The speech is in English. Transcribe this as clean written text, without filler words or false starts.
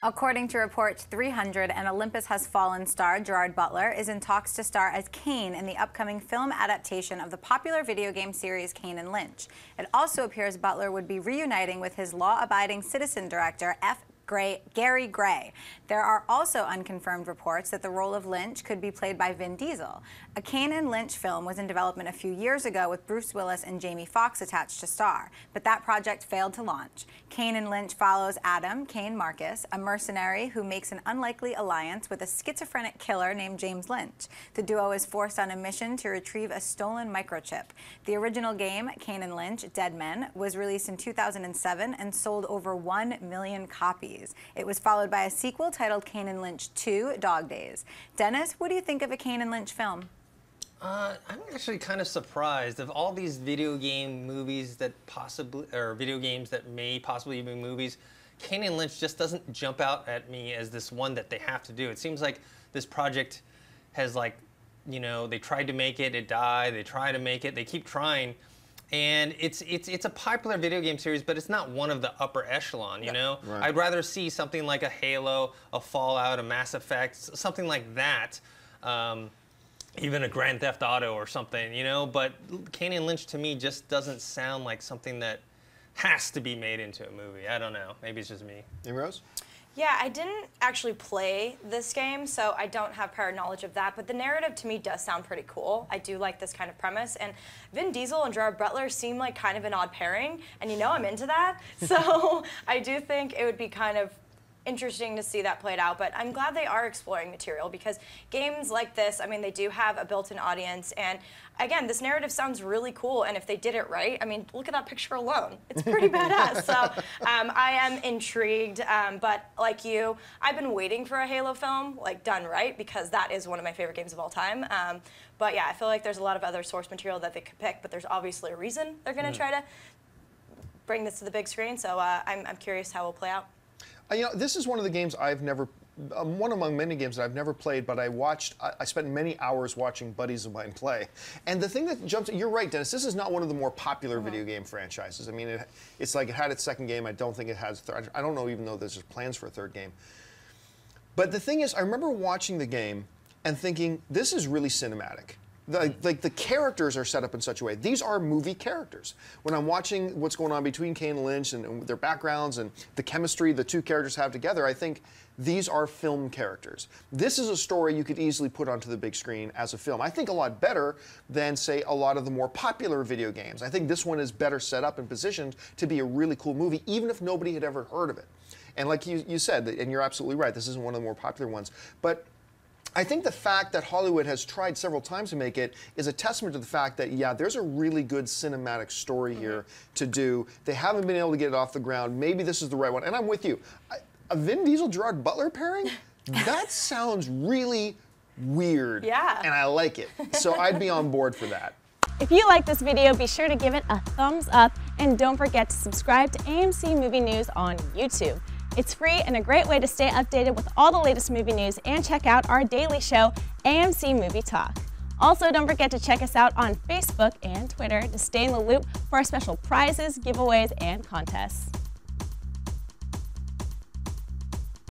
According to reports, 300 and Olympus Has Fallen star Gerard Butler is in talks to star as Kane in the upcoming film adaptation of the popular video game series Kane and Lynch. It also appears Butler would be reuniting with his law-abiding citizen director, Gary Gray. There are also unconfirmed reports that the role of Lynch could be played by Vin Diesel. A Kane and Lynch film was in development a few years ago with Bruce Willis and Jamie Foxx attached to star, but that project failed to launch. Kane and Lynch follows Adam, Kane Marcus, a mercenary who makes an unlikely alliance with a schizophrenic killer named James Lynch. The duo is forced on a mission to retrieve a stolen microchip. The original game, Kane and Lynch, Dead Men, was released in 2007 and sold over 1 million copies. It was followed by a sequel titled Kane and Lynch 2: Dog Days. Dennis, what do you think of a Kane and Lynch film? I'm actually kind of surprised of all these video game movies that possibly, or video games that may possibly be movies. Kane and Lynch just doesn't jump out at me as this one that they have to do. It seems like this project has, like, you know, they tried to make it, it died, they try to make it, they keep trying. And it's a popular video game series, but it's not one of the upper echelon, you know? Right. I'd rather see something like a Halo, a Fallout, a Mass Effect, something like that. Even a Grand Theft Auto or something, you know? But Kane and Lynch to me just doesn't sound like something that has to be made into a movie. I don't know. Maybe it's just me. Hey, Rose? Yeah, I didn't actually play this game, so I don't have prior knowledge of that, but the narrative to me does sound pretty cool. I do like this kind of premise, and Vin Diesel and Gerard Butler seem like kind of an odd pairing, and you know I'm into that, so I do think it would be kind of interesting to see that played out, but I'm glad they are exploring material because games like this, I mean, they do have a built-in audience, and again, this narrative sounds really cool, and if they did it right, I mean, look at that picture alone. It's pretty badass, so I am intrigued, but like you, I've been waiting for a Halo film, like, done right, because that is one of my favorite games of all time, but yeah, I feel like there's a lot of other source material that they could pick, but there's obviously a reason they're going to try to bring this to the big screen, so I'm curious how it will play out. You know, this is one of the games I've never, one among many games that I've never played, but I spent many hours watching buddies of mine play. And the thing that jumps, you're right, Dennis, this is not one of the more popular video game franchises. I mean, it's like it had its second game. I don't think it has a third. I don't know even though there's plans for a third game. But the thing is, I remember watching the game and thinking, this is really cinematic. Like the characters are set up in such a way. These are movie characters. When I'm watching what's going on between Kane and Lynch and their backgrounds and the chemistry the two characters have together, I think these are film characters. This is a story you could easily put onto the big screen as a film. I think a lot better than, say, a lot of the more popular video games. I think this one is better set up and positioned to be a really cool movie, even if nobody had ever heard of it. And like you said, and you're absolutely right, this isn't one of the more popular ones, but I think the fact that Hollywood has tried several times to make it is a testament to the fact that, yeah, there's a really good cinematic story here to do. They haven't been able to get it off the ground. Maybe this is the right one. And I'm with you. A Vin Diesel, Gerard Butler pairing? That sounds really weird. Yeah. And I like it. So I'd be on board for that. If you like this video, be sure to give it a thumbs up and don't forget to subscribe to AMC Movie News on YouTube. It's free and a great way to stay updated with all the latest movie news and check out our daily show, AMC Movie Talk. Also, don't forget to check us out on Facebook and Twitter to stay in the loop for our special prizes, giveaways, and contests.